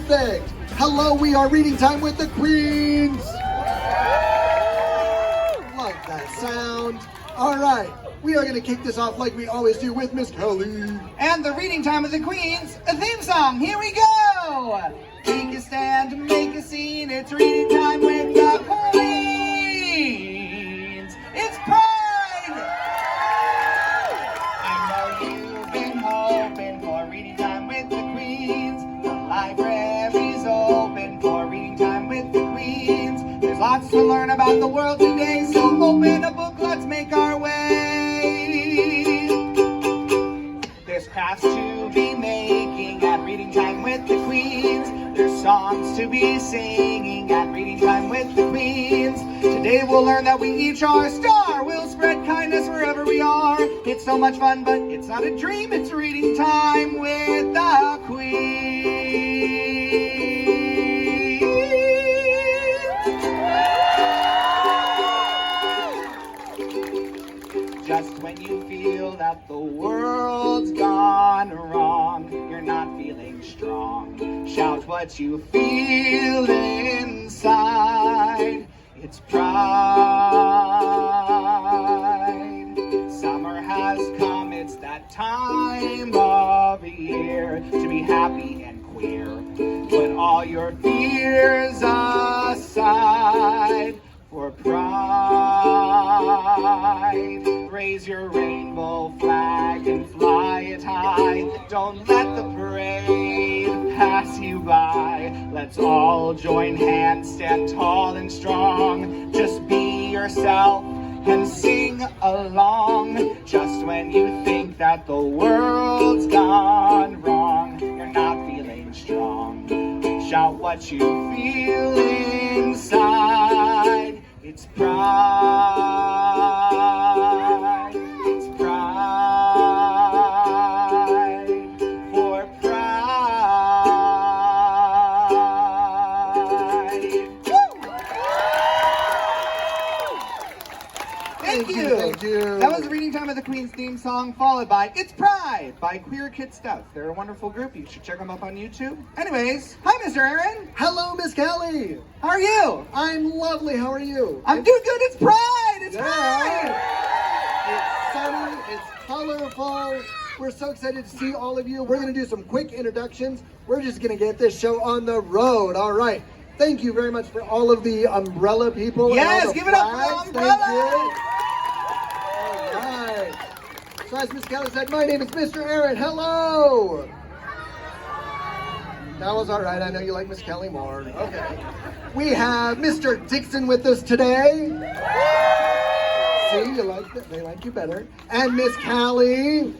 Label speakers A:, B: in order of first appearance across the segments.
A: Perfect. Hello, we are reading time with the Queens. Like that sound. All right, we are going to kick this off like we always do with Miss Cali.
B: And the reading time of the Queens, a theme song. Here we go. Take a stand, make a scene. It's reading time with the Queens. It's Pride. I know you've been hoping for reading time with the Queens. The library's open for reading time with the Queens. There's lots to learn about the world today, so open a book, let's make our way. There's crafts to be making at reading time with the Queens. There's songs to be singing at reading time with the Queens. Today we'll learn that we each are a star. We'll spread kindness wherever we are. It's so much fun, but it's not a dream. It's reading time with the Queens. Just when you feel that the world's gone wrong, you're not feeling strong, shout what you feel inside. It's pride. Summer has come, it's that time of year to be happy and queer. Put all your fears aside for pride. Raise your rainbow flag and fly it high. Don't let the parade pass you by. Let's all join hands, stand tall and strong. Just be yourself and sing along. Just when you think that the world's gone wrong, you're not feeling strong, shout what you feel inside. It's pride. It's pride. For pride. Woo! Thank you.
A: Thank you.
B: That was the reading time of the Queen's theme song, followed by It's Pride by Queer Kid Stuff. They're a wonderful group. You should check them up on YouTube. Anyways, hi, Mr. Aaron.
A: Hello, Miss Cali.
B: How are you?
A: I'm lovely. How are you?
B: I'm doing good. It's Pride. It's
A: Yeah.
B: Pride.
A: It's sunny. It's colorful. We're so excited to see all of you. We're going to do some quick introductions. We're just going to get this show on the road. All right. Thank you very much for all of the umbrella people.
B: Yes,
A: and all the
B: give it up for the
A: flags.
B: umbrella.
A: Thank you. All right. So as Miss Kelly said, my name is Mr. Aaron. Hello. That was all right. I know you like Miss Kelly more. Okay. We have Mr. Dixon with us today. See, you like it. They like you better. And Miss Cali.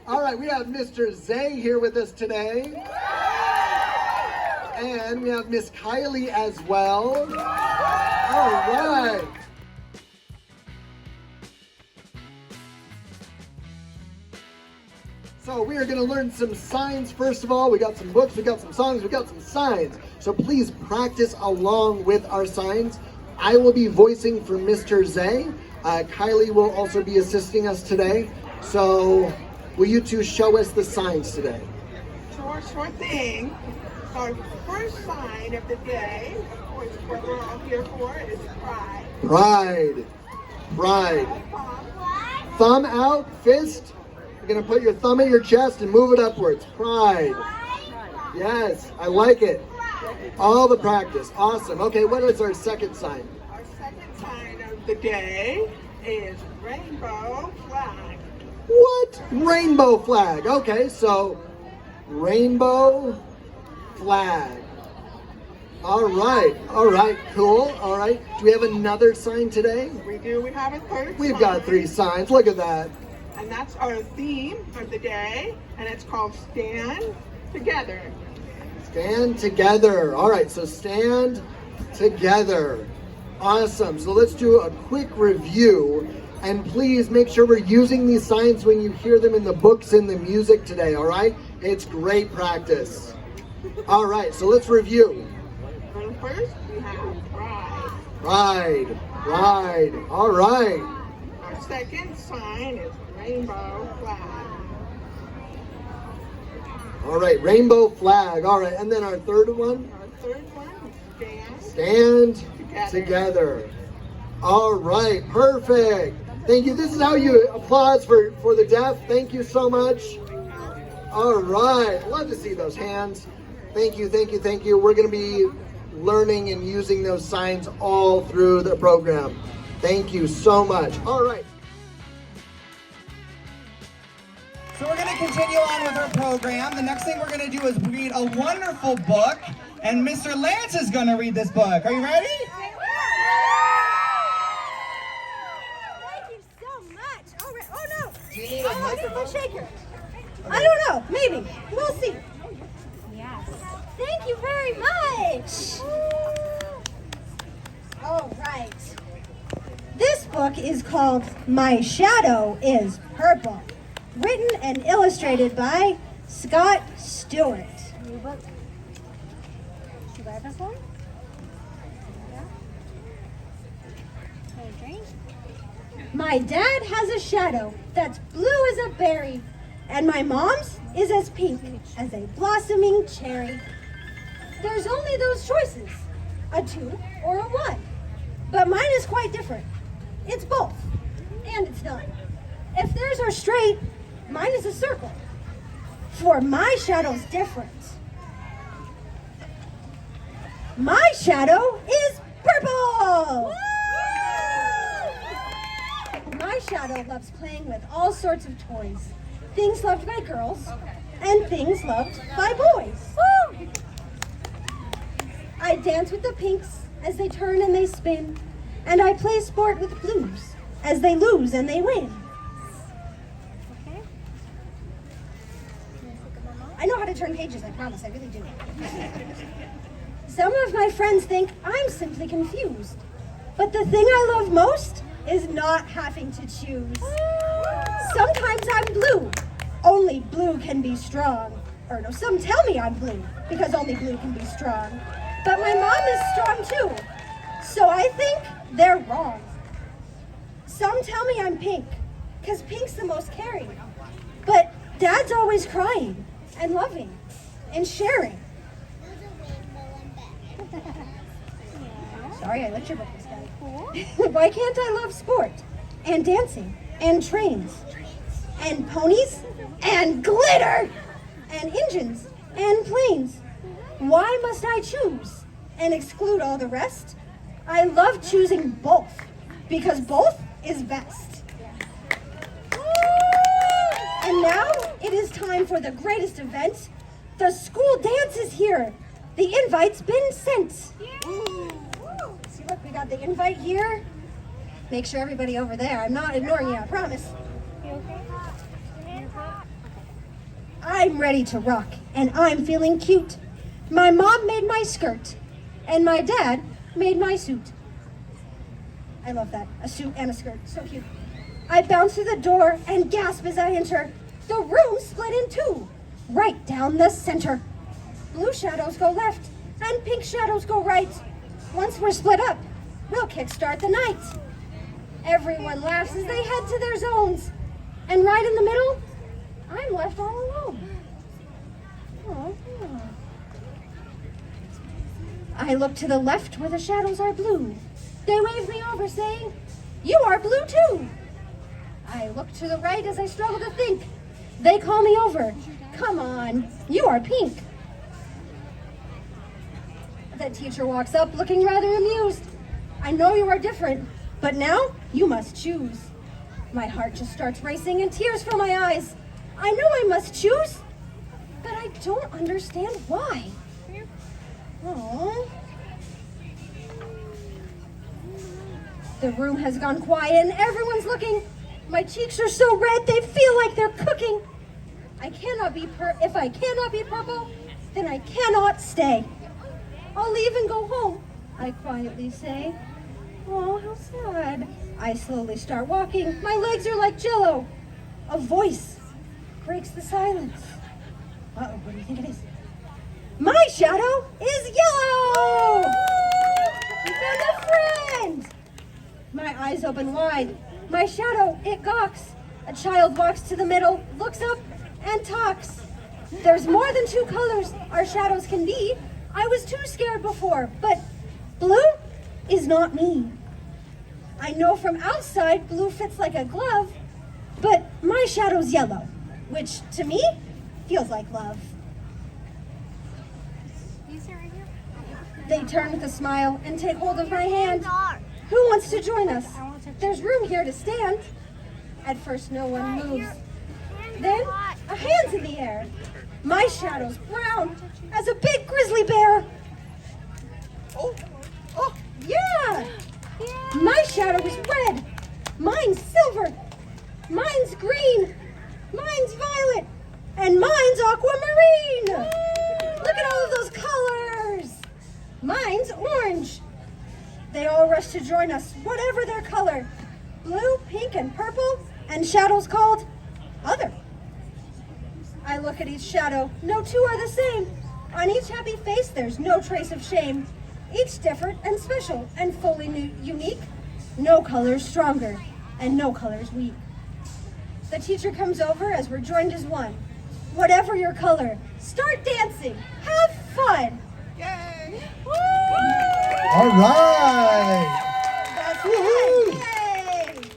A: All right, we have Mr. Zay here with us today. And we have Miss Kylie as well. All right. So we are going to learn some signs first of all. We got some books, we got some songs, we got some signs. So please practice along with our signs. I will be voicing for Mr. Zay. Kylie will also be assisting us today. So will you two show us the signs today?
C: Sure thing. Our first sign of the day, of course, what we're all here for, is pride.
A: Pride. Pride. Thumb out, fist. You're going to put your thumb at your chest and move it upwards. Pride. Yes, I like it. All the practice. Awesome. Okay, what is our second sign?
C: Our second sign of the day is rainbow flag.
A: What? Rainbow flag. Okay, so rainbow flag. All right, cool. All right, do we have another sign today?
C: We do. We have a third
A: We've
C: sign.
A: got 3 signs. Look at that.
C: And that's our theme of the day, and it's called Stand Together.
A: Stand together. All right, so stand together. Awesome. So let's do a quick review. And please make sure we're using these signs when you hear them in the books and the music today, all right? It's great practice. All right, so let's review.
C: And first, we have pride.
A: Pride. Pride. All right.
C: Our second sign is rainbow flag.
A: All right, rainbow flag. All right, and then our third one?
C: Our third one is
A: Stand together. All right, perfect. Thank you. This is how you applause for the deaf. Thank you so much. All right, love to see those hands. Thank you, thank you, thank you. We're going to be learning and using those signs all through the program. Thank you so much. All right.
B: So we're going to continue on with our program. The next thing we're going to do is read a wonderful book, and Mr. Lance is going to read this book. Are you ready?
D: Thank you so much. All right. Oh no.
A: Do you need a microphone?
D: Shaker. I don't know. Maybe. We'll see. Yes. Thank you very much. All right. This book is called My Shadow is Purple. Written and illustrated by Scott Stuart. New book. Should I have this one? My dad has a shadow that's blue as a berry, and my mom's is as pink as a blossoming cherry. There's only those choices, a 2 or a 1. But mine is quite different. It's both, and it's not. If theirs are straight, mine is a circle. For my shadow's different. My shadow is purple! My shadow loves playing with all sorts of toys. Things loved by girls and things loved by boys. Woo! I dance with the pinks as they turn and they spin, and I play sport with blues as they lose and they win. Okay. I know how to turn pages, I promise, I really do. Some of my friends think I'm simply confused, but the thing I love most is not having to choose. Sometimes I'm blue, only blue can be strong. Or no, some tell me I'm blue, because only blue can be strong. But my mom is strong too, so I think they're wrong. Some tell me I'm pink, because pink's the most caring. But dad's always crying, and loving, and sharing. Sorry, I let your book this guy. Why can't I love sport, and dancing, and trains, and ponies, and glitter, and engines, and planes? Why must I choose and exclude all the rest? I love choosing both, because both is best. And now it is time for the greatest event. The school dance is here. The invite's been sent. See, look, we got the invite here. Make sure everybody over there. I'm not ignoring you, I promise. You okay? I'm ready to rock, and I'm feeling cute. My mom made my skirt, and my dad made my suit. I love that, a suit and a skirt, so cute. I bounce through the door and gasp as I enter. The room split in two, right down the center. Blue shadows go left, and pink shadows go right. Once we're split up, we'll kickstart the night. Everyone laughs as they head to their zones. And right in the middle, I'm left all alone. Oh. I look to the left where the shadows are blue. They wave me over saying, "You are blue too." I look to the right as I struggle to think. They call me over. "Come on, you are pink." The teacher walks up looking rather amused. "I know you are different, but now you must choose." My heart just starts racing and tears fill my eyes. I know I must choose, but I don't understand why. Aww. The room has gone quiet and everyone's looking. My cheeks are so red they feel like they're cooking. If I cannot be purple, then I cannot stay. I'll leave and go home, I quietly say. Oh, how sad. I slowly start walking. My legs are like jello. A voice breaks the silence. Uh-oh, what do you think it is? My shadow is yellow! We found a friend! My eyes open wide. My shadow, it gawks. A child walks to the middle, looks up, and talks. There's more than two colors our shadows can be. I was too scared before, but blue is not me. I know from outside blue fits like a glove, but my shadow's yellow, which to me feels like love. They turn with a smile and take hold of my hand. Who wants to join us? There's room here to stand. At first no one moves. Then a hand's in the air. My shadow's brown as a big grizzly bear. Oh, yeah! My shadow is red. Mine's silver. Mine's green. Mine's violet. And mine's aquamarine. Look at all of those colors. Mine's orange. They all rush to join us, whatever their color. Blue, pink, and purple, and shadows called other. I look at each shadow. No two are the same. On each happy face, there's no trace of shame. Each different and special and fully unique. No color's stronger, and no color's weak. The teacher comes over as we're joined as one. Whatever your color, start dancing. Have fun.
C: Yay!
A: All right.
D: That's
A: Woohoo!
D: it. Yay!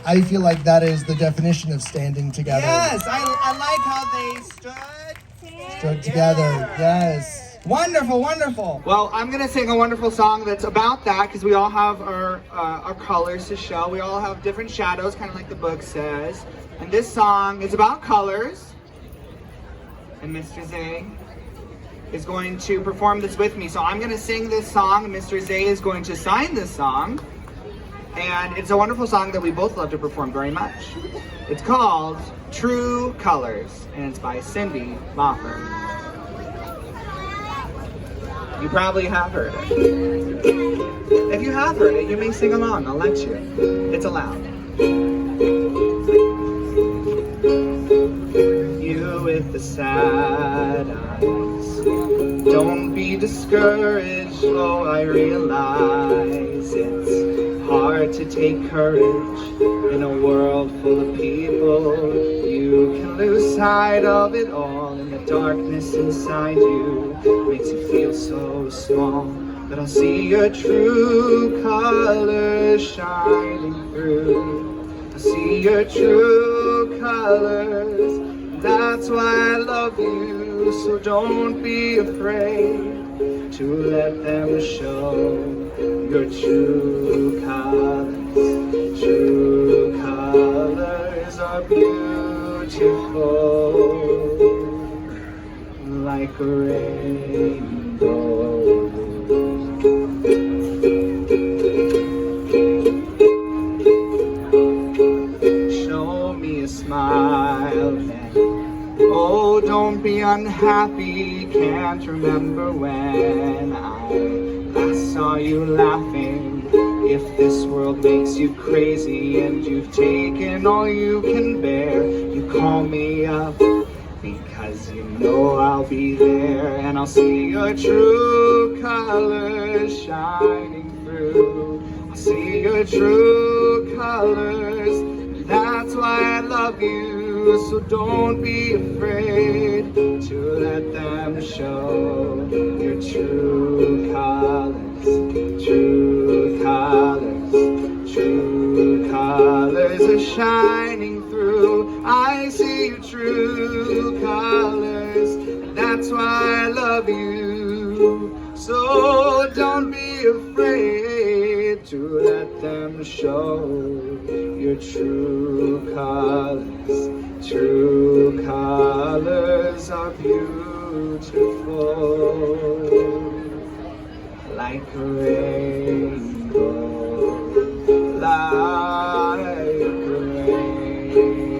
A: I feel like that is the definition of standing together.
B: Yes, I like how they stood.
A: Stood together. Yes.
B: Wonderful, wonderful. Well, I'm gonna sing a wonderful song that's about that because we all have our colors to show. We all have different shadows, kind of like the book says. And this song is about colors. And Mr. Zay is going to perform this with me. So I'm gonna sing this song, and Mr. Zay is going to sign this song. And it's a wonderful song that we both love to perform very much. It's called True Colors, and it's by Cindy Lauper. You probably have heard it. If you have heard it, you may sing along. I'll let you. It's allowed. You with the sad eyes, don't be discouraged. Oh, I realize it's hard to take courage in a world full of people. You can lose sight of it all, and the darkness inside you makes you feel so small. But I'll see your true colors shining through. I'll see your true colors. That's why I love you. So don't be afraid to let them show your true colors. True colors are beautiful, like a rainbow. Show me a smile then. Oh, don't be unhappy. Can't remember when I last saw you laughing. If this world makes you crazy and you've taken all you can bear, you call me up because you know I'll be there. And I'll see your true colors shining through. I'll see your true colors. That's why I love you. So don't be afraid to let them show your true colors. True colors, true colors are shining through. I see your true colors, and that's why I love you. So don't be afraid to let them show your true colors. True colors are beautiful, like a rainbow, like a rainbow.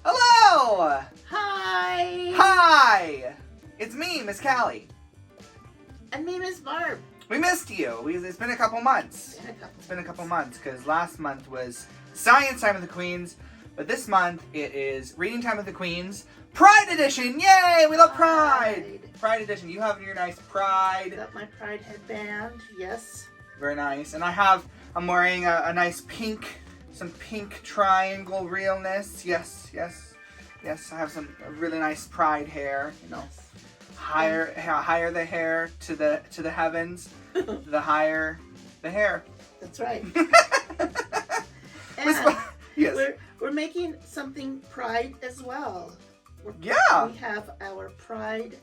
B: Hello!
C: Hi!
B: Hi! It's me, Miss Cali.
C: And me, Miss Barb.
B: We missed you. It's been a couple months. It's been a couple months because last month was Science Time with the Queens. But this month it is Reading Time with the Queens Pride Edition. Yay! We love Pride. Pride Edition. You have your nice Pride.
C: Got my Pride headband. Yes.
B: Very nice. And I'm wearing a nice pink, some pink triangle realness. Yes, yes, yes. I have some really nice Pride hair. You know, higher the hair to the heavens, the higher the hair.
C: That's right.
B: And yes.
C: We're making something Pride as well.
B: Yeah.
C: We have our Pride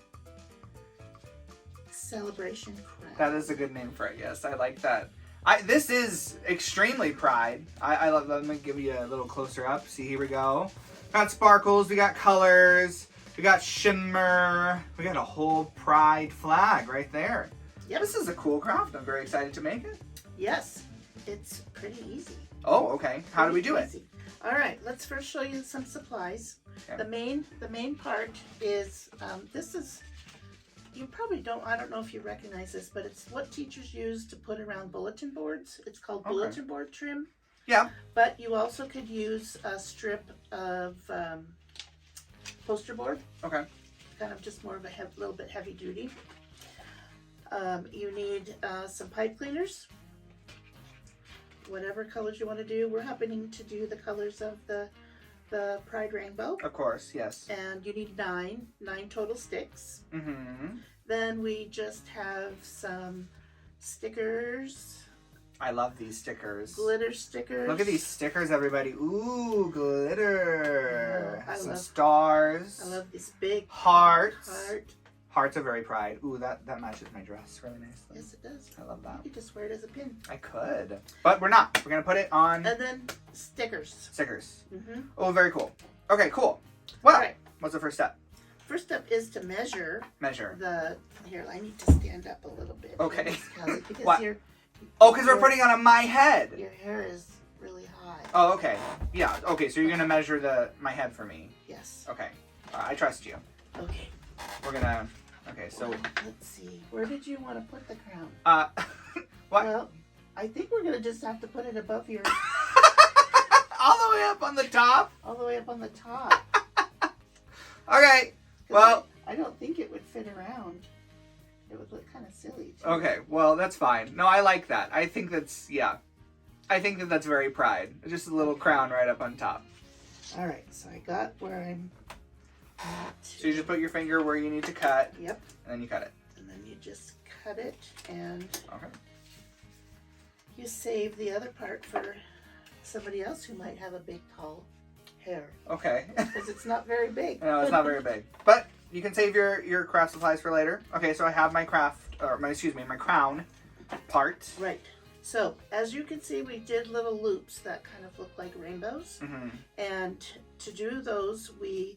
C: celebration crown.
B: That is a good name for it. Yes, I like that. This is extremely Pride. I love that. Let me give you a little closer up. See, here we go. Got sparkles. We got colors. We got shimmer. We got a whole Pride flag right there.
C: Yep.
B: This is a cool craft. I'm very excited to make it.
C: Yes, it's pretty easy.
B: Oh, okay. How do we do it?
C: All right, let's first show you some supplies.
B: Okay.
C: The main part is this is, you probably don't, I don't know if you recognize this, but it's what teachers use to put around bulletin boards. It's called bulletin board trim.
B: Yeah.
C: But you also could use a strip of poster board.
B: Okay.
C: Kind of just more of a little bit heavy duty. You need some pipe cleaners. Whatever colors you want to do. We're happening to do the colors of the Pride Rainbow.
B: Of course, yes.
C: And you need nine total sticks.
B: Mm-hmm.
C: Then we just have some stickers.
B: I love these stickers.
C: Glitter stickers.
B: Look at these stickers, everybody. Ooh, glitter.
C: I
B: Some
C: love
B: stars.
C: I love this big
B: hearts.
C: heart.
B: Hearts are very Pride. Ooh, that matches my dress really nicely.
C: Yes, it does.
B: I love that.
C: You could just wear it as a pin.
B: I could. But we're not. We're going to put it on
C: And then stickers.
B: stickers.
C: Mm-hmm.
B: Oh, very cool. Okay, cool. Well,
C: All right.
B: what's the first step?
C: First step is to measure
B: Measure.
C: here, I need to stand up a little bit.
B: Okay.
C: Miss Kelly, because
B: What?
C: Oh,
B: because we're putting it on my head.
C: Your hair is really high.
B: Oh, okay. Yeah, okay, so you're going to measure my head for me.
C: Yes.
B: Okay. I trust you.
C: Okay.
B: We're going to... Okay, so...
C: Let's see. Where did you want to put the crown?
B: What?
C: Well, I think we're going to just have to put it above your...
B: All the way up on the top?
C: all the way up on the top.
B: Okay, well...
C: I don't think it would fit around. It would look kind of silly, too.
B: Okay, well, that's fine. No, I like that. I think that's, yeah. I think that's very Pride. Just a little crown right up on top.
C: All right, so I got where I'm at.
B: So you just put your finger where you need to cut.
C: Yep.
B: And then you cut it.
C: And then you just cut it, and
B: Okay.
C: you save the other part for somebody else who might have a big, tall hair.
B: Okay.
C: Because it's not very big.
B: No, it's not very big. But you can save your craft supplies for later. Okay, so I have my my crown part.
C: Right. So, as you can see, we did little loops that kind of look like rainbows.
B: Mm-hmm.
C: And to do those, we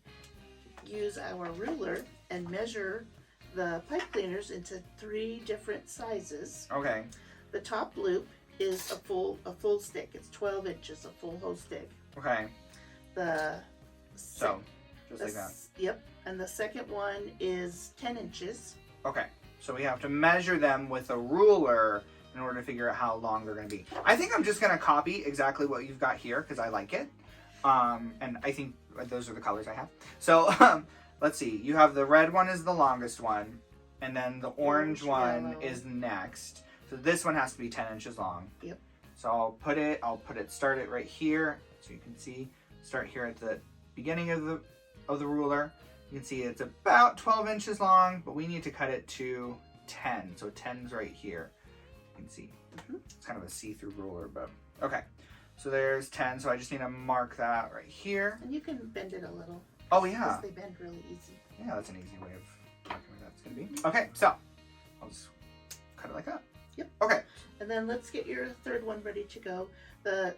C: use our ruler and measure the pipe cleaners into 3 different sizes.
B: Okay.
C: The top loop is a full stick. It's 12 inches, a full whole stick.
B: Okay. Just like that.
C: Yep. And the second one is 10 inches.
B: Okay. So we have to measure them with a ruler in order to figure out how long they're going to be. I think I'm just going to copy exactly what you've got here because I like it. And I think those are the colors I have. So let's see. You have the red one is the longest one. And then the orange one
C: yellow
B: is next. So this one has to be 10 inches long.
C: Yep.
B: So start it right here. So you can see, start here at the beginning of the ruler. You can see it's about 12 inches long, but we need to cut it to 10. So 10's right here. You can see. It's kind of a see-through ruler, but okay. So there's 10, so I just need to mark that out right here.
C: And you can bend it a little.
B: Oh, yeah.
C: Because they bend really easy.
B: Yeah, that's an easy way of marking where that's going to be. Okay, so I'll just cut it like that.
C: Yep.
B: Okay.
C: And then let's get your third one ready to go. The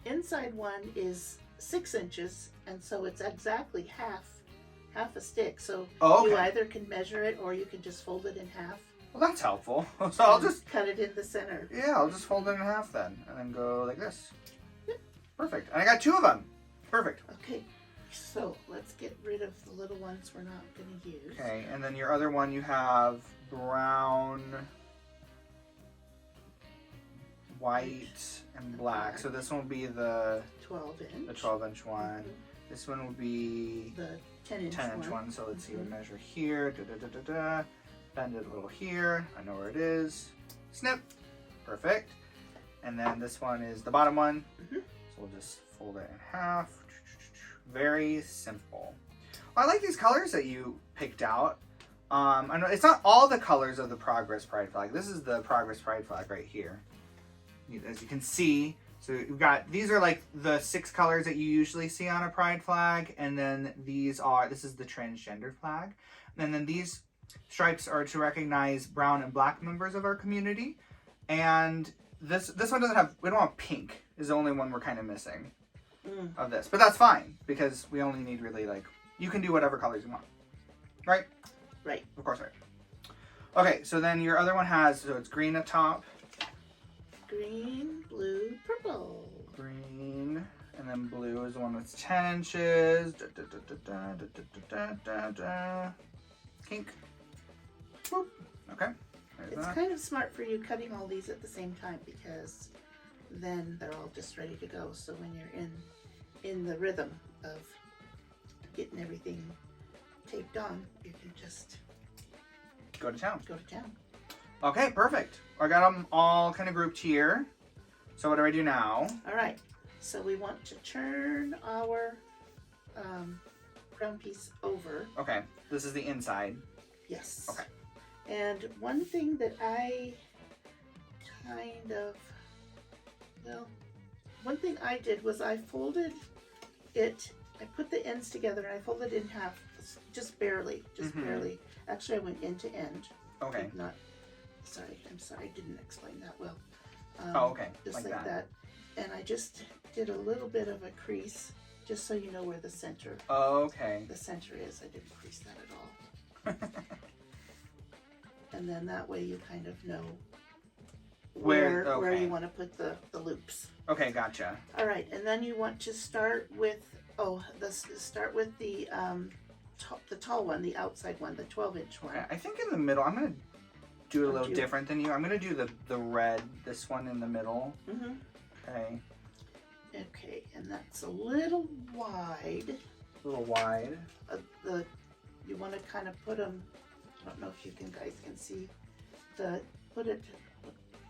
C: inside one is 6 inches, and so it's exactly half a stick. So you either can measure it or you can just fold it in half.
B: Well, that's helpful. So I'll just
C: cut it in the center.
B: Yeah, I'll just fold it in half then, and then go like this. Yep. Perfect. And I got 2 of them. Perfect.
C: Okay. So let's get rid of the little ones we're not going to use.
B: Okay, and then your other one white and black. So this one will be the
C: 12-inch.
B: The 12-inch one. This one will be
C: the 10-inch
B: one. So let's see what measure here. Bend it a little here. I know where it is. Snip. Perfect. And then this one is the bottom one. So we'll just fold it in half. Very simple. I like these colors that you picked out. I know it's not all the colors of the Progress Pride flag. This is the Progress Pride flag right here. As you can see, so you've got, these are like the 6 colors that you usually see on a Pride flag. And then this is the transgender flag. And then these stripes are to recognize brown and black members of our community. And this one doesn't have, we don't have pink is the only one we're kind of missing of this. But that's fine because we only need really like, you can do whatever colors you want. Right?
C: Right.
B: Of course, right. Okay, so then your other one has, so it's green at top.
C: Green, blue, purple.
B: Green, and then blue is the one that's 10 inches. Kink. Whoop. Okay.
C: It's kind of smart for you cutting all these at the same time because then they're all just ready to go. So when you're in the rhythm of getting everything taped on, you can just
B: go to town.
C: Go to town.
B: Okay, perfect. I got them all kind of grouped here. So what do I do now?
C: All right. So we want to turn our crown piece over.
B: Okay. This is the inside.
C: Yes.
B: Okay.
C: And one thing that I kind of, well, one thing I did was I folded it, I put the ends together and I folded it in half, just barely, barely. Actually, I went end to end.
B: Okay.
C: Not, I'm sorry, I didn't explain that well.
B: Oh, okay.
C: Just like that. And I just did a little bit of a crease, just so you know where the center.
B: Okay.
C: The center is. I didn't crease that at all. And then that way you kind of know where you want to put the loops.
B: Okay, gotcha.
C: All right, and then you want to start with the tall one, the outside one, the 12-inch one.
B: Okay, I think in the middle, I'm gonna do it a little different than you. I'm gonna do the red, this one in the middle. Okay.
C: Okay, and that's a little wide.
B: A little wide.
C: You want to kind of put them. I don't know if you guys can see put it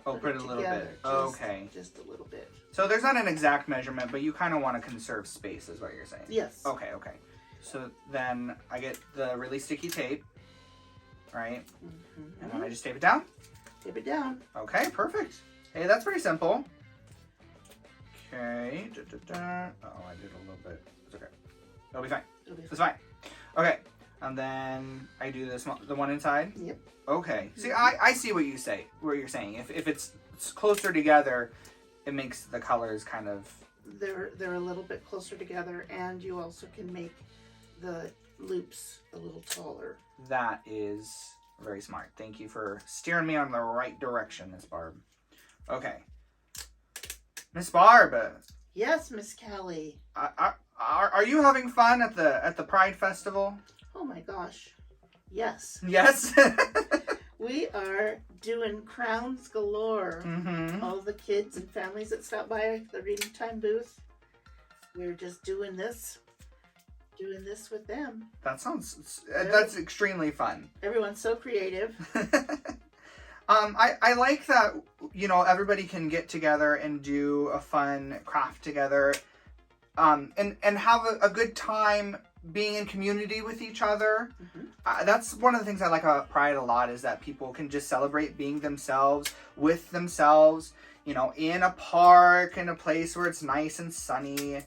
C: a little bit.
B: Okay.
C: Just a little bit.
B: So there's not an exact measurement, but you kind of want to conserve space is what you're saying.
C: Yes.
B: Okay, okay. So then I get the really sticky tape, right? And then I just tape it down?
C: Tape it down.
B: Okay, perfect. Hey, that's pretty simple. Okay. Oh, I did a little bit. It's okay. It'll be fine. It's fine. Okay. And then I do the one inside?
C: Yep.
B: Okay. See, I see what you're saying. If it's closer together, it makes the colors kind of...
C: They're a little bit closer together, and you also can make the loops a little taller.
B: That is very smart. Thank you for steering me on the right direction, Miss Barb. Okay. Miss Barb.
C: Yes, Miss Cali.
B: Are you having fun at the Pride Festival?
C: Oh my gosh. Yes.
B: Yes?
C: We are doing crowns galore. All the kids and families that stop by the reading time booth, we're just doing this with them.
B: That's extremely fun.
C: Everyone's so creative.
B: I like that, everybody can get together and do a fun craft together, and have a good time being in community with each other. That's one of the things I like about Pride a lot, is that people can just celebrate being themselves, with themselves, in a park, in a place where it's nice and sunny.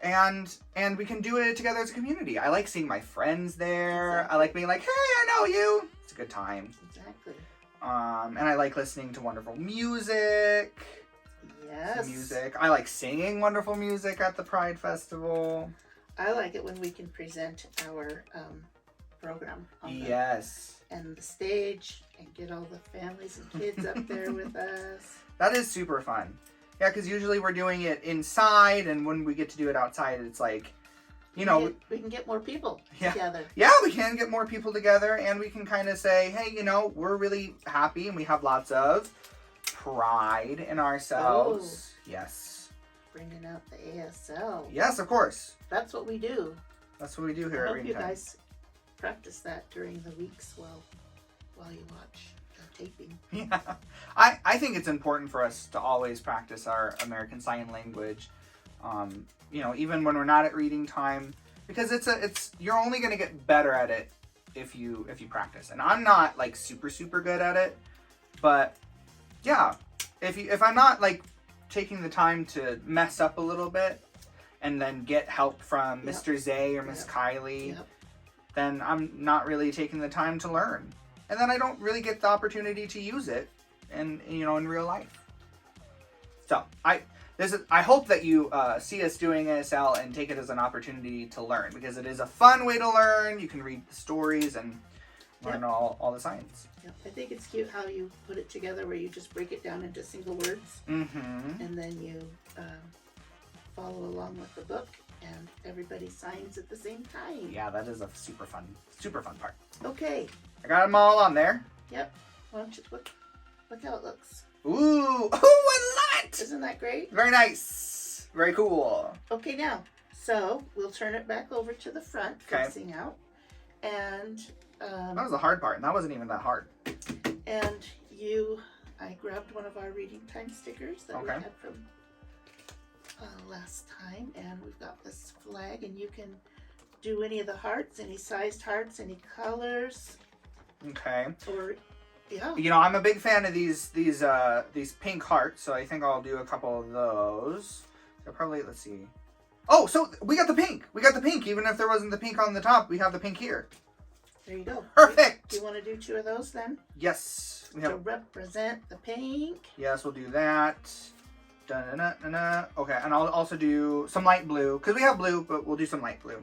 B: And we can do it together as a community. I like seeing my friends there. Exactly. I like being like, hey, I know you. It's a good time.
C: Exactly.
B: And I like listening to wonderful music.
C: Yes.
B: Music. I like singing wonderful music at the Pride Festival.
C: I like it when we can present our program on the stage and get all the families and kids up there with us.
B: That is super fun. Yeah, because usually we're doing it inside, and when we get to do it outside, it's like, we
C: can get more people together.
B: Yeah, we can get more people together, and we can kind of say, hey, we're really happy, and we have lots of pride in ourselves.
C: Oh.
B: Yes.
C: Bringing out the ASL.
B: Yes, of course.
C: That's what we do.
B: That's what we do here
C: I
B: at
C: hope
B: Reading
C: you
B: Time.
C: guys practice that during the weeks while you watch the taping.
B: Yeah. I think it's important for us to always practice our American Sign Language. You know, even when we're not at Reading Time, because you're only going to get better at it if you practice. And I'm not like super good at it, but yeah, if I'm not like taking the time to mess up a little bit and then get help from Mr. 𝐬𝐢𝐠𝐧 or Miss 𝐿𝐼, then I'm not really taking the time to learn. And then I don't really get the opportunity to use it in real life. So I hope that you see us doing ASL and take it as an opportunity to learn, because it is a fun way to learn. You can read the stories and learn all the science.
C: Yep. I think it's cute how you put it together, where you just break it down into single words, and then you follow along with the book, and everybody signs at the same time.
B: Yeah, that is a super fun part.
C: Okay.
B: I got them all on there.
C: Yep. Why don't you look how it looks.
B: Ooh, I love it!
C: Isn't that great?
B: Very nice. Very cool.
C: Okay, now, so we'll turn it back over to the front, facing out. And
B: that was the hard part, and that wasn't even that hard.
C: And I grabbed one of our Reading Time stickers that we had from last time, and we've got this flag, and you can do any of the hearts, any sized hearts, any colors.
B: Okay.
C: Or yeah.
B: You know, I'm a big fan of these pink hearts, so I think I'll do a couple of those. So probably, let's see. Oh, so we got the pink. We got the pink. Even if there wasn't the pink on the top, we have the pink here.
C: There you go.
B: Perfect.
C: Do you want to do 2 of those then?
B: Yes.
C: To represent the pink.
B: Yes, we'll do that. Da-na-na-na-na. Okay, and I'll also do some light blue, because we have blue, but we'll do some light blue.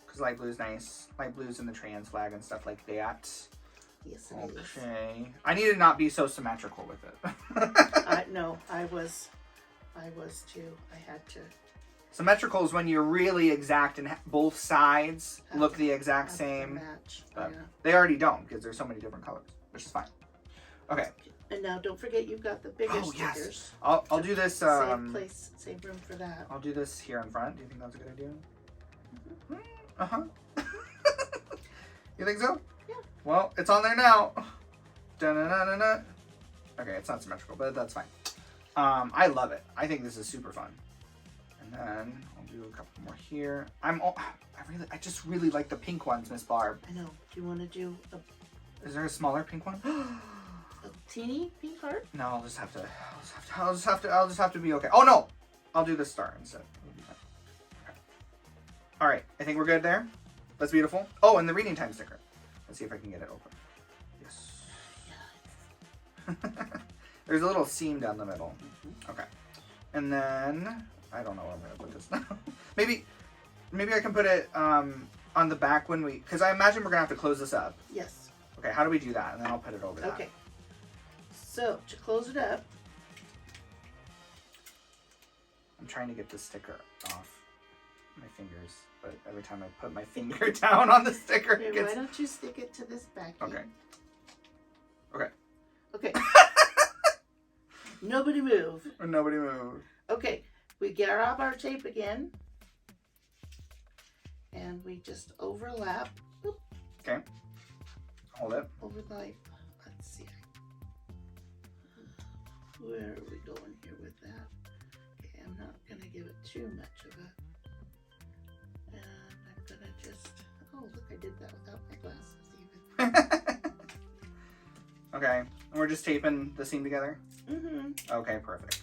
B: Because light blue is nice. Light blue's in the trans flag and stuff like that.
C: Yes, it is.
B: Okay. I need to not be so symmetrical with it.
C: No, I was too. I had to.
B: Symmetrical is when you're really exact and both sides look the exact same.
C: Match.
B: But they already don't, because there's so many different colors, which is fine. Okay.
C: And now don't forget you've got the bigger stickers.
B: Yes. I'll do this.
C: Save room for that.
B: I'll do this here in front. Do you think that's a good idea? You think so?
C: Yeah.
B: Well, it's on there now. Da-na-na-na-na. Okay, it's not symmetrical, but that's fine. I love it. I think this is super fun. And then I'll do a couple more here. I just really like the pink ones, Miss Barb.
C: I know. Do you want to do a...
B: Is there a smaller pink one?
C: A teeny pink heart?
B: No, I'll just have to be okay. Oh no! I'll do this star instead. Okay. All right, I think we're good there. That's beautiful. Oh, and the Reading Time sticker. Let's see if I can get it open. Yes. There's a little seam down the middle. Okay. And then I don't know where I'm gonna put this now. maybe I can put it on the back because I imagine we're gonna have to close this up.
C: Yes.
B: Okay, how do we do that? And then I'll put it over that.
C: Okay. So to close it up,
B: I'm trying to get the sticker off my fingers, but every time I put my finger down on the sticker,
C: here, why don't you stick it to this back?
B: Okay.
C: Okay. Nobody move.
B: Nobody move.
C: Okay, we grab our tape again, and we just overlap. Oop.
B: Okay. Hold it.
C: Let's see. Where are we going here with that? Okay, I'm not gonna give it too much of a. And I'm gonna just. Oh, look, I did that without my glasses even.
B: Okay, and we're just taping the seam together?
C: Mm-hmm.
B: Okay, perfect.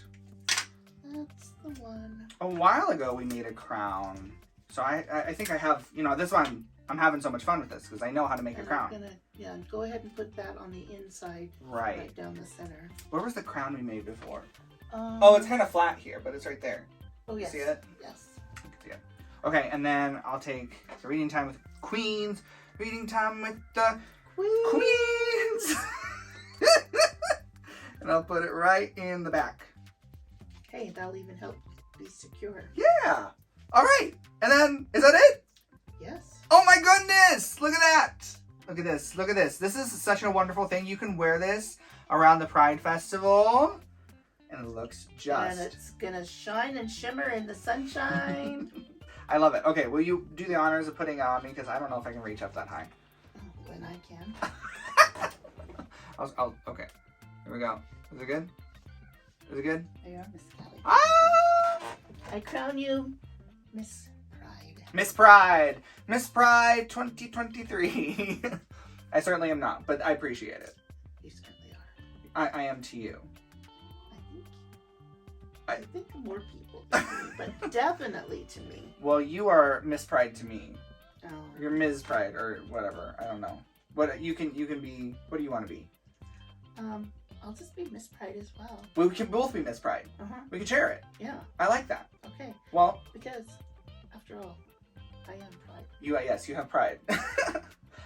C: That's the one.
B: A while ago we made a crown. So I think I have, this one, I'm having so much fun with this because I know how to make a crown.
C: I'm gonna, go ahead and put that on the inside.
B: Right
C: down the center.
B: Where was the crown we made before? Oh, it's kind of flat here, but it's right there.
C: Oh, yes.
B: See it?
C: Yes.
B: You can see it. Okay, and then I'll take the Reading Time with Queens. Reading Time with the Queens. And I'll put it right in the back.
C: Okay, that'll even help be secure.
B: Yeah. All right. And then, is that it?
C: Yes.
B: Oh my goodness. Look at that. Look at this. Look at this. This is such a wonderful thing. You can wear this around the Pride Festival. And it looks just...
C: And it's going to shine and shimmer in the sunshine.
B: I love it. Okay, will you do the honors of putting it on me? Because I don't know if I can reach up that high.
C: When I can.
B: Okay. Here we go. Is it good? Is it good?
C: There you are, Miss Cali.
B: Ah!
C: I crown you Miss Pride.
B: Miss Pride. Miss Pride 2023. I certainly am not, but I appreciate it.
C: You certainly are.
B: I am to you.
C: I think more people to me, but definitely to me.
B: Well, you are Miss Pride to me.
C: Oh.
B: You're Ms. Pride or whatever. I don't know. What you can be. What do you want to be?
C: I'll just be Miss Pride as well.
B: We can both be Miss Pride. We can share it.
C: Yeah.
B: I like that.
C: Okay.
B: Well,
C: because after all, I am Pride.
B: Yes, you have pride.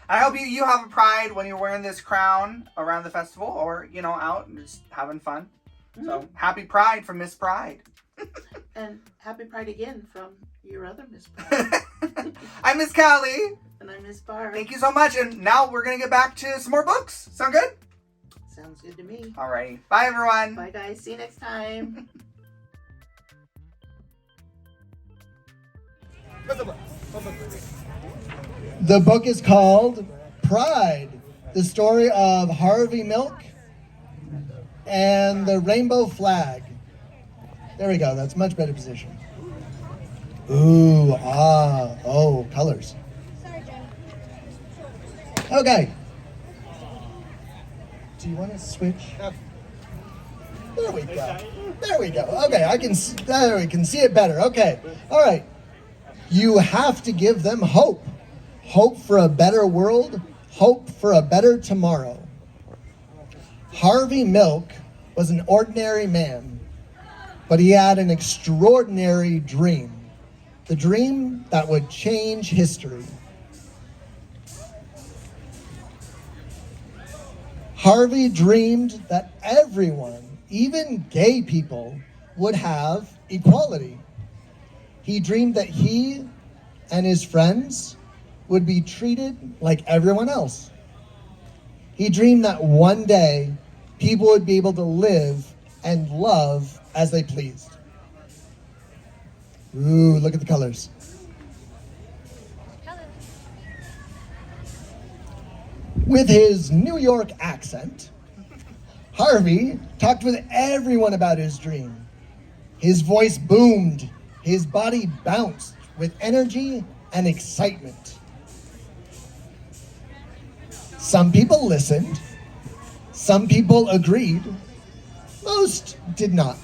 B: I hope you have a pride when you're wearing this crown around the festival, or out and just having fun. So happy Pride from Miss Pride.
C: And happy Pride again from your other Miss Pride.
B: I'm Miss Cali.
C: And I'm Miss Barb.
B: Thank you so much. And now we're going to get back to some more books. Sound good?
C: Sounds good to me.
B: Alrighty. Bye, everyone.
C: Bye, guys. See you next time.
A: The book is called Pride, the story of Harvey Milk and the rainbow flag. There we go. That's much better position. Ooh, oh, colors.
D: Sorry, Jen.
A: Okay. Do you want to switch? There we go. There we go. Okay, there we can see it better. Okay. All right. You have to give them hope. Hope for a better world. Hope for a better tomorrow. Harvey Milk was an ordinary man, but he had an extraordinary dream. The dream that would change history. Harvey dreamed that everyone, even gay people, would have equality. He dreamed that he and his friends would be treated like everyone else. He dreamed that one day people would be able to live and love as they pleased. Ooh, look at the colors. With his New York accent, Harvey talked with everyone about his dream. His voice boomed, his body bounced with energy and excitement. Some people listened, some people agreed, most did not.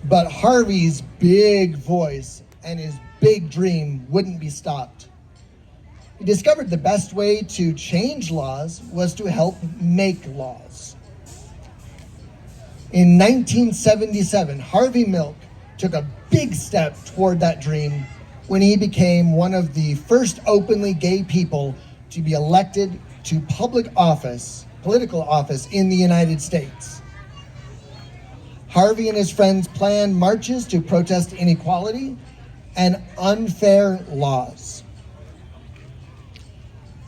A: But Harvey's big voice and his big dream wouldn't be stopped. He discovered the best way to change laws was to help make laws. In 1977, Harvey Milk took a big step toward that dream when he became one of the first openly gay people to be elected to political office in the United States. Harvey and his friends planned marches to protest inequality and unfair laws.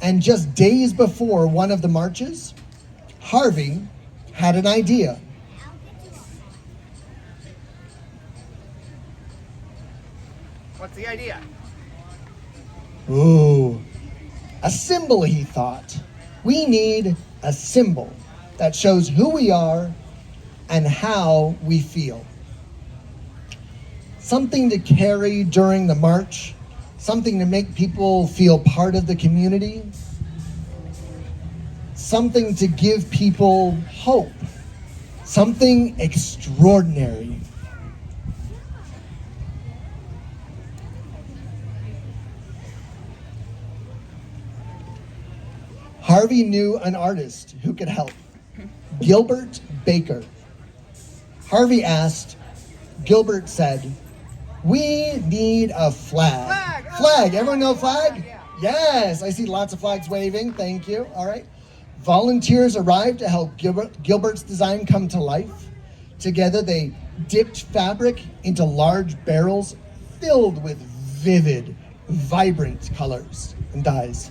A: And just days before one of the marches, Harvey had an idea.
B: What's the idea?
A: Ooh, a symbol, he thought. We need a symbol that shows who we are and how we feel. Something to carry during the march, something to make people feel part of the community, something to give people hope, something extraordinary. Harvey knew an artist who could help, Gilbert Baker. Harvey asked, Gilbert said, "We need a flag." Flag, everyone know flag? Yes, I see lots of flags waving, thank you, all right. Volunteers arrived to help Gilbert's design come to life. Together they dipped fabric into large barrels filled with vivid, vibrant colors and dyes.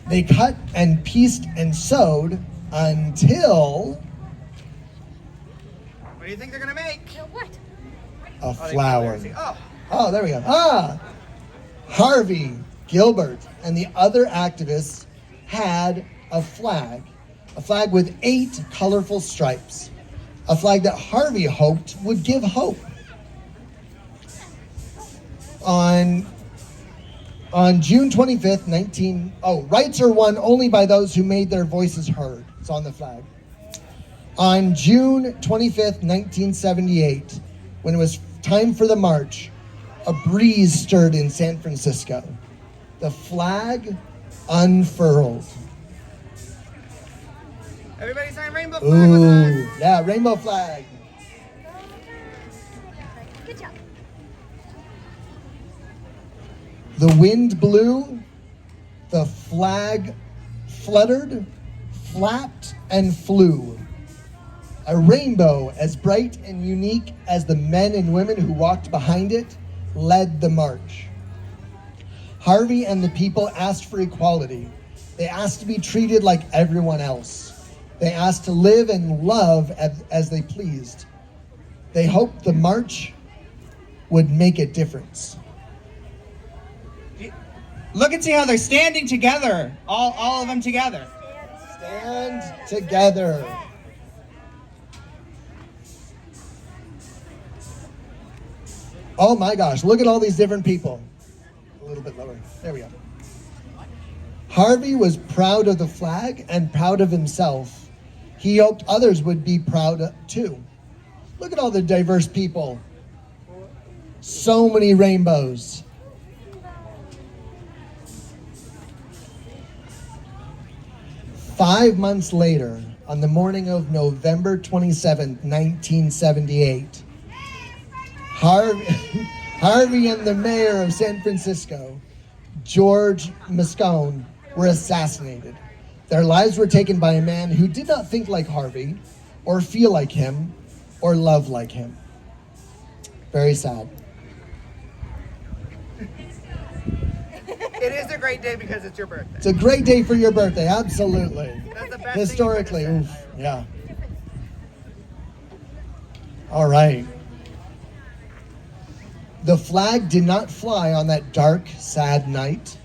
A: They cut and pieced and sewed until...
B: What do you think they're gonna make?
D: What?
A: A flower.
B: Oh.
A: Oh, there we go. Harvey, Gilbert, and the other activists had a flag with 8 colorful stripes, a flag that Harvey hoped would give hope. On June 25th, rights are won only by those who made their voices heard. It's on the flag. On June 25th, 1978, when it was time for the march, a breeze stirred in San Francisco. The flag unfurled.
B: Everybody sign rainbow flag with us.
A: Yeah, rainbow flag.
D: Good job.
A: The wind blew, the flag fluttered, flapped, and flew. A rainbow as bright and unique as the men and women who walked behind it led the march. Harvey and the people asked for equality. They asked to be treated like everyone else. They asked to live and love as they pleased. They hoped the march would make a difference.
B: Look and see how they're standing together. All of them together.
A: Stand together. Oh my gosh, look at all these different people. A little bit lower. There we go. Harvey was proud of the flag and proud of himself. He hoped others would be proud too. Look at all the diverse people. So many rainbows. Five months later, on the morning of November 27, 1978, Harvey and the mayor of San Francisco, 𝐥𝐚𝐬𝐠𝐴, were assassinated. Their lives were taken by a man who did not think like Harvey, or feel like him, or love like him. Very sad.
B: It is a great day because it's your birthday.
A: It's a great day for your birthday, absolutely.
B: That's the best
A: Historically,
B: thing you
A: oof, yeah. All right. The flag did not fly on that dark, sad night.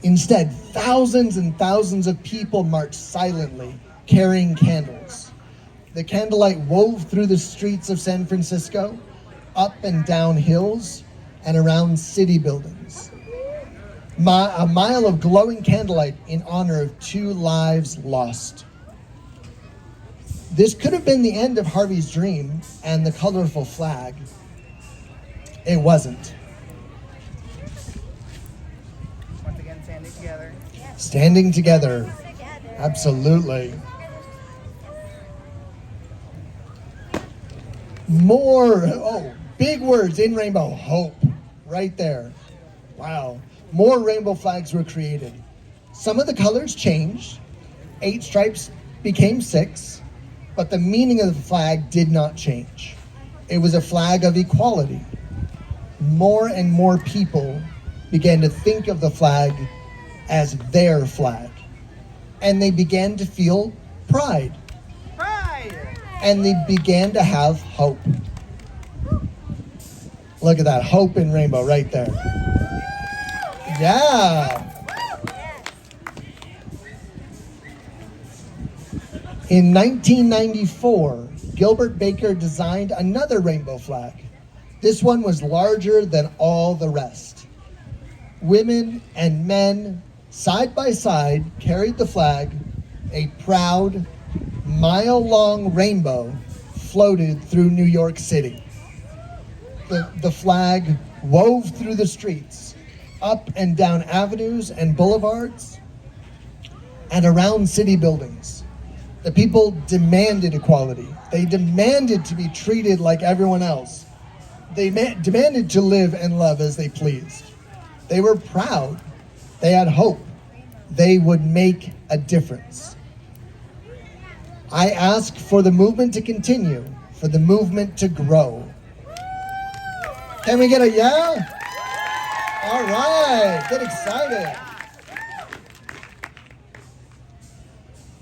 A: Instead, thousands and thousands of people marched silently, carrying candles. The candlelight wove through the streets of San Francisco, up and down hills, and around city buildings. A mile of glowing candlelight in honor of 2 lives lost. This could have been the end of Harvey's dream and the colorful flag. It wasn't.
B: Once again, standing together.
A: Standing together. Absolutely. More, big words in rainbow. Hope. Right there. Wow. More rainbow flags were created. Some of the colors changed. 8 stripes became 6, but the meaning of the flag did not change. It was a flag of equality. More and more people began to think of the flag as their flag. And they began to feel pride.
B: Pride!
A: And they began to have hope. Look at that, hope in rainbow right there. Yeah. In 1994, Gilbert Baker designed another rainbow flag. This one was larger than all the rest. Women and men, side by side, carried the flag. A proud, mile-long rainbow floated through New York City. The flag wove through the streets, up and down avenues and boulevards, and around city buildings. The people demanded equality. They demanded to be treated like everyone else. They demanded to live and love as they pleased. They were proud. They had hope. They would make a difference. I ask for the movement to continue, for the movement to grow. Can we get a yeah? All right, get excited.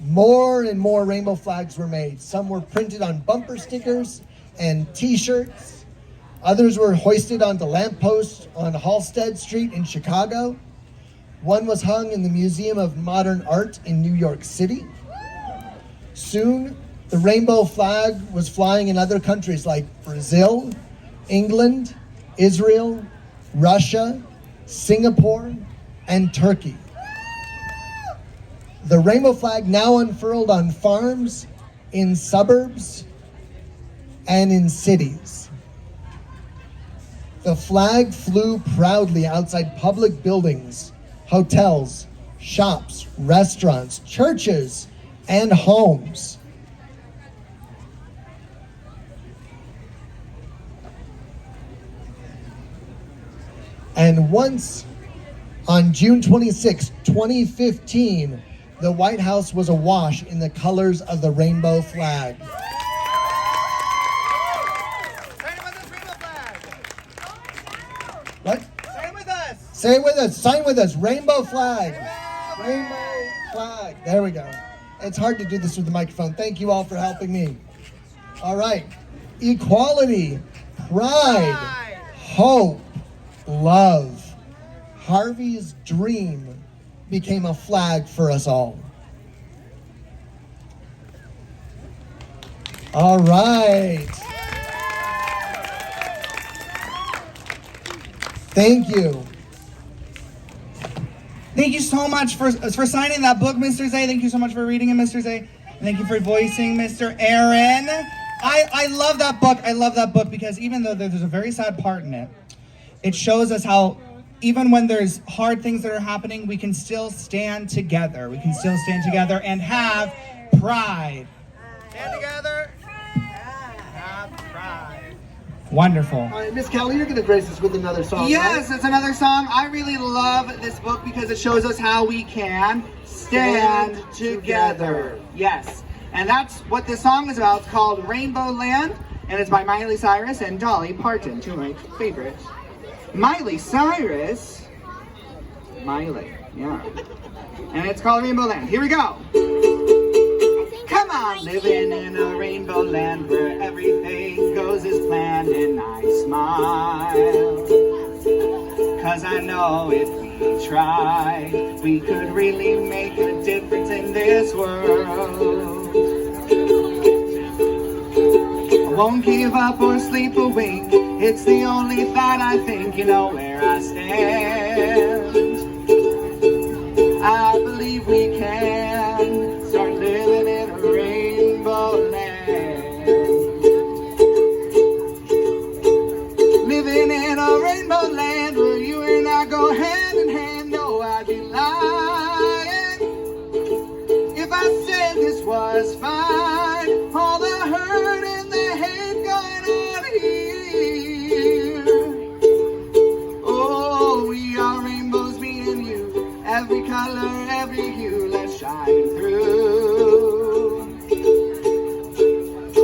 A: More and more rainbow flags were made. Some were printed on bumper stickers and t-shirts. Others were hoisted onto lampposts on Halsted Street in Chicago. One was hung in the Museum of Modern Art in New York City. Soon, the rainbow flag was flying in other countries like Brazil, England, Israel, Russia, Singapore, and Turkey. The rainbow flag now unfurled on farms, in suburbs, and in cities. The flag flew proudly outside public buildings, hotels, shops, restaurants, churches, and homes. And once, on June 26, 2015, the White House was awash in the colors of the rainbow flag. What?
B: Say it with us.
A: Say it with us. Sign with us. Rainbow flag. Rainbow flag. There we go. It's hard to do this with the microphone. Thank you all for helping me. All right. Equality, pride, hope, love. Harvey's dream became a flag for us all. All right. Thank you.
B: Thank you so much for signing that book, Mr. Zay. Thank you so much for reading it, Mr. Zay. And thank you for voicing Mr. Aaron. I love that book. I love that book because even though there's a very sad part in it, it shows us how even when there's hard things that are happening, we can still stand together. We can still stand together and have pride. Stand together. Have pride. Wonderful.
A: All right, Miss Cali, you're going to grace us with another song.
B: Yes,
A: right?
B: it's another song. I really love this book because it shows us how we can stand together. Yes, and that's what this song is about. It's called Rainbow Land, and it's by Miley Cyrus and Dolly Parton, two of my favorites. Miley Cyrus. Miley, yeah. And it's called Rainbow Land. Here we go. Come on, living in a rainbow land where everything goes as planned, and I smile. 'Cause I know if we try, we could really make a difference in this world. I won't give up or sleep a wink. It's the only thought I think, you know where I stand. I believe we can start living in a rainbow land. Living in a rainbow land where you and I go hand in hand. No, I'd be lying if I said this was fine. All the hurt and the hate going on here. Oh, we are rainbows, me and you. Every color, every hue, let's shine through.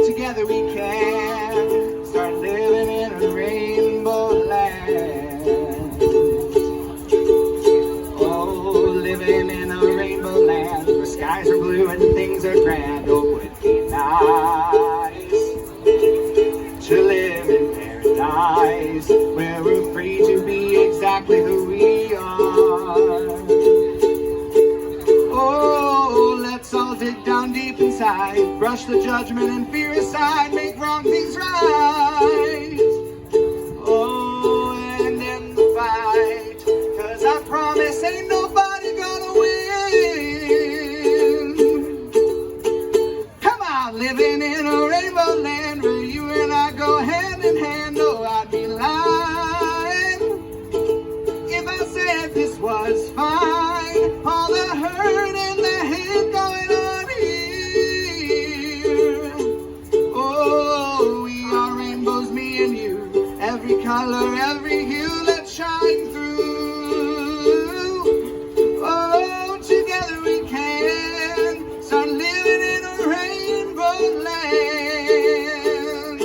B: Together we can start living in a rainbow land. Oh, living in a rainbow land where skies are blue and things are grand. Oh, would it be nice to live in paradise where we're free to be exactly who we are. Oh, let's all dig down deep inside, brush the judgment and fear aside, make wrong things right. Oh, and end the fight, 'cause I promise ain't nobody gonna win. Come on, living in a rainbow land where you and I go hand in hand. No, I'd be lying if I said this was fine. All the hurt and the hate going on here. Oh, we are rainbows, me and you. Every color, every hue, let's shine through. Oh, together we can start living in a rainbow land.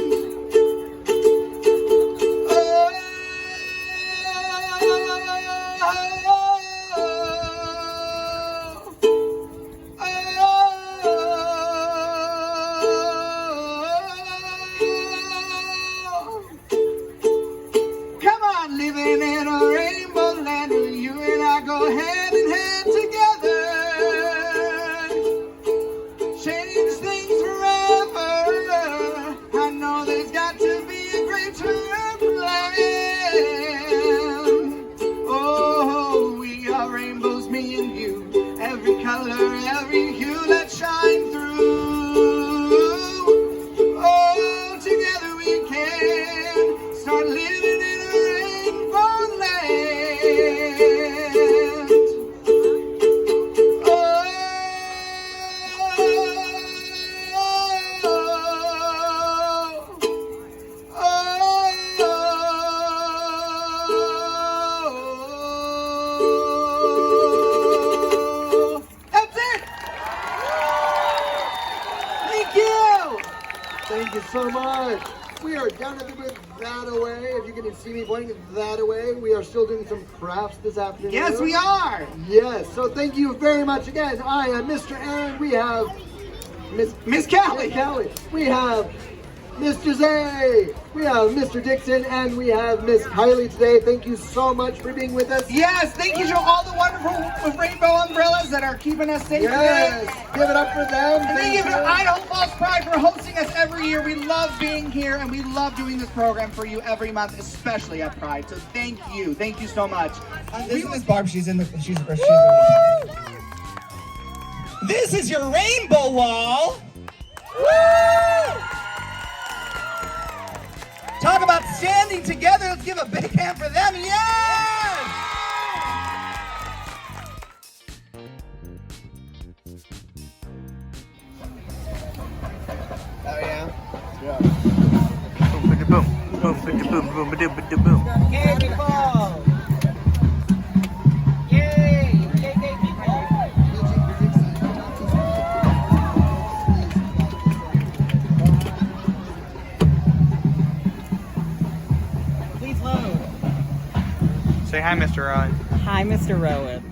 A: so much. We are down at the booth that away. If you can see me pointing that away, we are still doing some crafts this afternoon.
B: Yes, we are.
A: Yes, so thank you very much again. I am Mr. Aaron. We have
B: Miss Cali.
A: We have Mr. Zay. We have Mr. Dixon, and we have Miss Kylie today. Thank you so much for being with us.
B: Yes, thank you to all the wonderful rainbow umbrellas that are keeping us safe today.
A: Give it up for them.
B: And thank you to Idaho Falls Pride for hosting us every year. We love being here, and we love doing this program for you every month, especially at Pride. So thank you so much. This is Miss Barb. She's really. This is your rainbow wall. Woo! Talk about standing together. Let's give a big hand for them. Yes! Oh yeah.
E: Boom, boom, boom, boom, boom, boom, boom, boom.
B: Yay, people! Yay! Yay, people! Please load.
E: Say hi, Mr. Rowan.
F: Hi, Mr. Rowan.